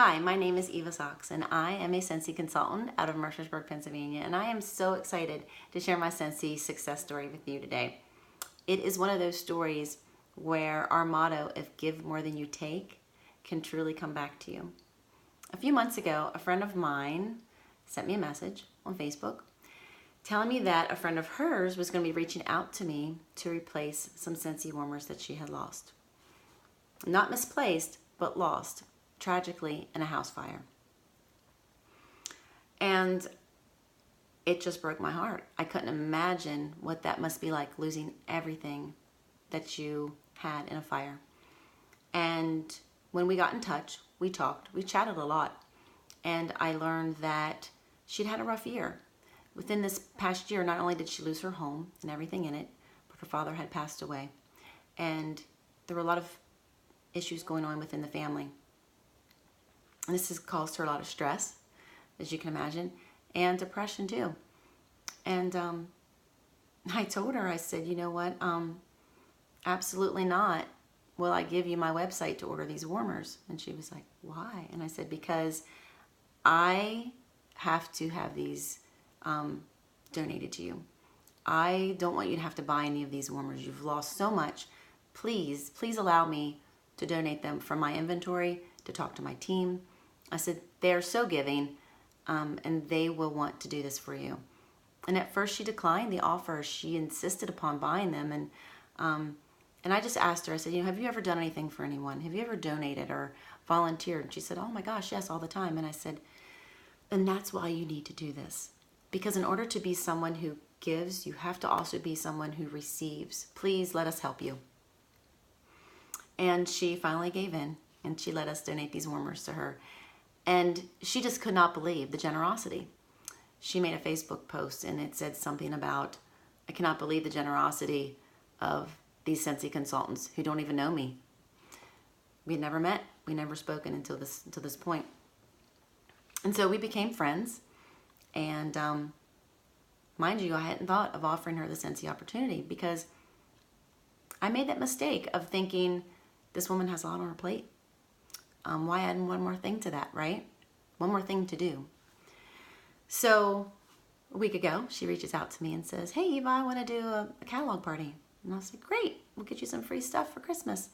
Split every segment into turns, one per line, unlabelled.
Hi, my name is Eva Sachs, and I am a Scentsy consultant out of Mercersburg, Pennsylvania, and I am so excited to share my Scentsy success story with you today. It is one of those stories where our motto, if give more than you take, can truly come back to you. A few months ago, a friend of mine sent me a message on Facebook telling me that a friend of hers was going to be reaching out to me to replace some Scentsy warmers that she had lost. Not misplaced, but lost, tragically, in a house fire. And it just broke my heart. I couldn't imagine what that must be like, losing everything that you had in a fire. And when we got in touch, we talked, we chatted a lot, and I learned that she'd had a rough year. Within this past year, not only did she lose her home and everything in it, but her father had passed away. And there were a lot of issues going on within the family. And this has caused her a lot of stress, as you can imagine, and depression too. And I told her, I said, you know what, absolutely not will I give you my website to order these warmers. And she was like, why? And I said, because I have to have these donated to you. I don't want you to have to buy any of these warmers. You've lost so much. Please allow me to donate them from my inventory, to talk to my team. I said, they're so giving, and they will want to do this for you. And at first she declined the offer. She insisted upon buying them. And I just asked her, I said, have you ever done anything for anyone? Have you ever donated or volunteered? And she said, oh my gosh, yes, all the time. And I said, and that's why you need to do this. Because in order to be someone who gives, you have to also be someone who receives. Please let us help you. And she finally gave in, and she let us donate these warmers to her. And she just could not believe the generosity. She made a Facebook post, and it said something about, I cannot believe the generosity of these Scentsy consultants who don't even know me. We had never met. We never spoken until this point. And so we became friends. And mind you, I hadn't thought of offering her the Scentsy opportunity because I made that mistake of thinking this woman has a lot on her plate. Why add one more thing to that, right? One more thing to do. So a week ago, she reaches out to me and says, hey, Eva, I want to do a catalog party. And I said, great, we'll get you some free stuff for Christmas.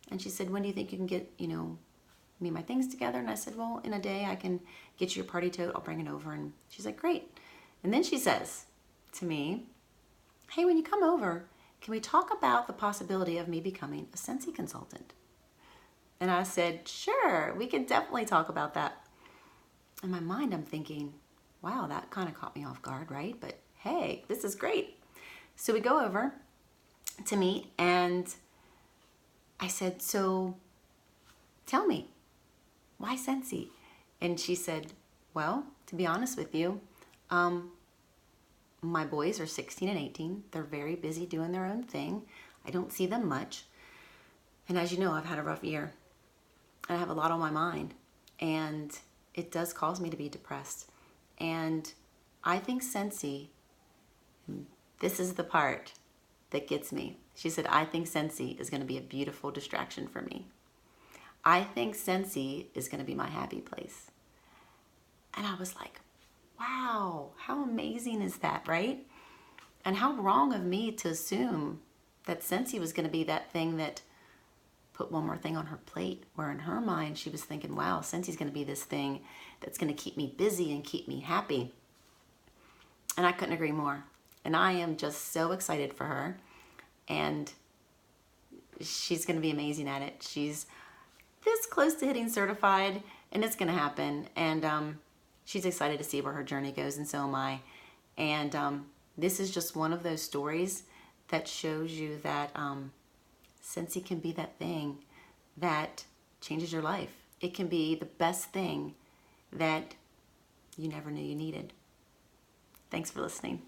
And she said, when do you think you can get, me and my things together? And I said, well, in a day I can get you your party tote. I'll bring it over. And she's like, great. And then she says to me, hey, when you come over, can we talk about the possibility of me becoming a Scentsy consultant? And I said, sure, we can definitely talk about that. In my mind, I'm thinking, wow, that kind of caught me off guard, right? But hey, this is great. So we go over to meet, and I said, so tell me, why Scentsy? And she said, well, to be honest with you, my boys are 16 and 18. They're very busy doing their own thing. I don't see them much. And as you know, I've had a rough year. I have a lot on my mind. And it does cause me to be depressed. And I think Scentsy, this is the part that gets me. She said, I think Scentsy is going to be a beautiful distraction for me. I think Scentsy is going to be my happy place. And I was like, wow, how amazing is that, right? And how wrong of me to assume that Scentsy was going to be that thing that put one more thing on her plate, where in her mind she was thinking, wow, Scentsy's going to be this thing that's going to keep me busy and keep me happy. And I couldn't agree more. And I am just so excited for her. And she's going to be amazing at it. She's this close to hitting certified, and it's going to happen. And she's excited to see where her journey goes, and so am I. And this is just one of those stories that shows you that Scentsy can be that thing that changes your life. It can be the best thing that you never knew you needed. Thanks for listening.